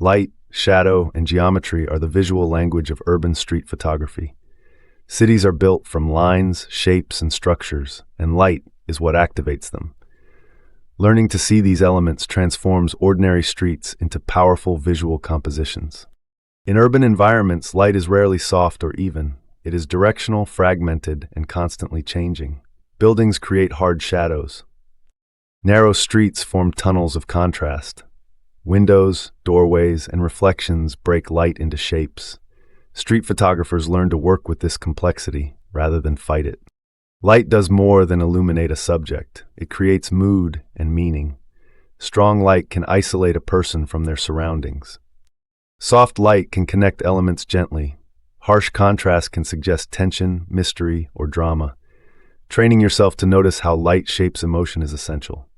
Light, shadow, and geometry are the visual language of urban street photography. Cities are built from lines, shapes, and structures, and light is what activates them. Learning to see these elements transforms ordinary streets into powerful visual compositions. In urban environments, light is rarely soft or even. It is directional, fragmented, and constantly changing. Buildings create hard shadows. Narrow streets form tunnels of contrast. Windows, doorways, and reflections break light into shapes. Street photographers learn to work with this complexity rather than fight it. Light does more than illuminate a subject. It creates mood and meaning. Strong light can isolate a person from their surroundings. Soft light can connect elements gently. Harsh contrast can suggest tension, mystery, or drama. Training yourself to notice how light shapes emotion is essential.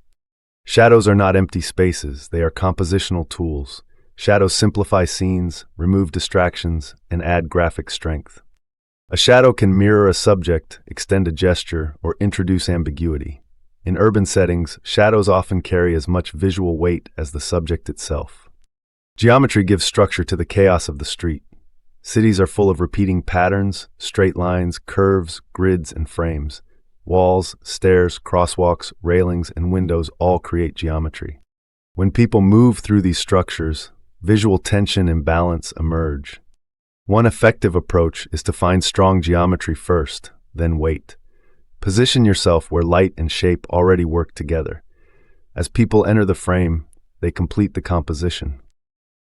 Shadows are not empty spaces, they are compositional tools. Shadows simplify scenes, remove distractions, and add graphic strength. A shadow can mirror a subject, extend a gesture, or introduce ambiguity. In urban settings, shadows often carry as much visual weight as the subject itself. Geometry gives structure to the chaos of the street. Cities are full of repeating patterns, straight lines, curves, grids, and frames. Walls, stairs, crosswalks, railings, and windows all create geometry. When people move through these structures, visual tension and balance emerge. One effective approach is to find strong geometry first, then wait. Position yourself where light and shape already work together. As people enter the frame, they complete the composition.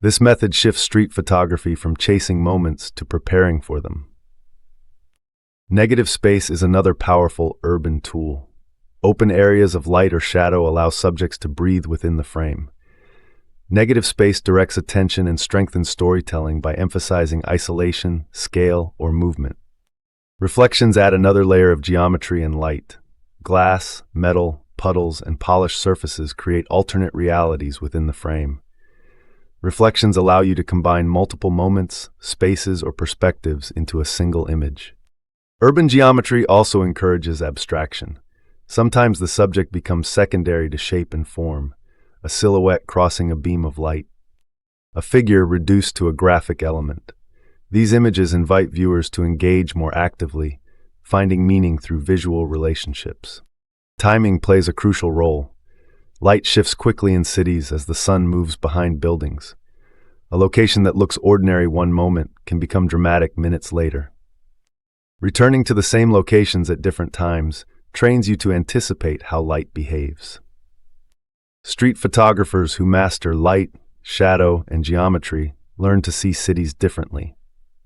This method shifts street photography from chasing moments to preparing for them. Negative space is another powerful urban tool. Open areas of light or shadow allow subjects to breathe within the frame. Negative space directs attention and strengthens storytelling by emphasizing isolation, scale, or movement. Reflections add another layer of geometry and light. Glass, metal, puddles, and polished surfaces create alternate realities within the frame. Reflections allow you to combine multiple moments, spaces, or perspectives into a single image. Urban geometry also encourages abstraction. Sometimes the subject becomes secondary to shape and form, a silhouette crossing a beam of light, a figure reduced to a graphic element. These images invite viewers to engage more actively, finding meaning through visual relationships. Timing plays a crucial role. Light shifts quickly in cities as the sun moves behind buildings. A location that looks ordinary one moment can become dramatic minutes later. Returning to the same locations at different times trains you to anticipate how light behaves. Street photographers who master light, shadow, and geometry learn to see cities differently.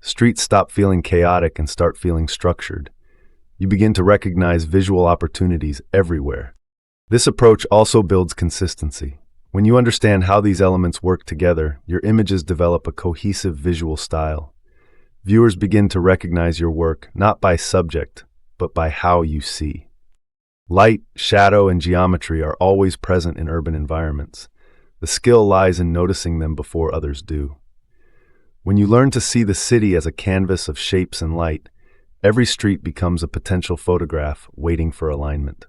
Streets stop feeling chaotic and start feeling structured. You begin to recognize visual opportunities everywhere. This approach also builds consistency. When you understand how these elements work together, your images develop a cohesive visual style. Viewers begin to recognize your work not by subject, but by how you see. Light, shadow, and geometry are always present in urban environments. The skill lies in noticing them before others do. When you learn to see the city as a canvas of shapes and light, every street becomes a potential photograph waiting for alignment.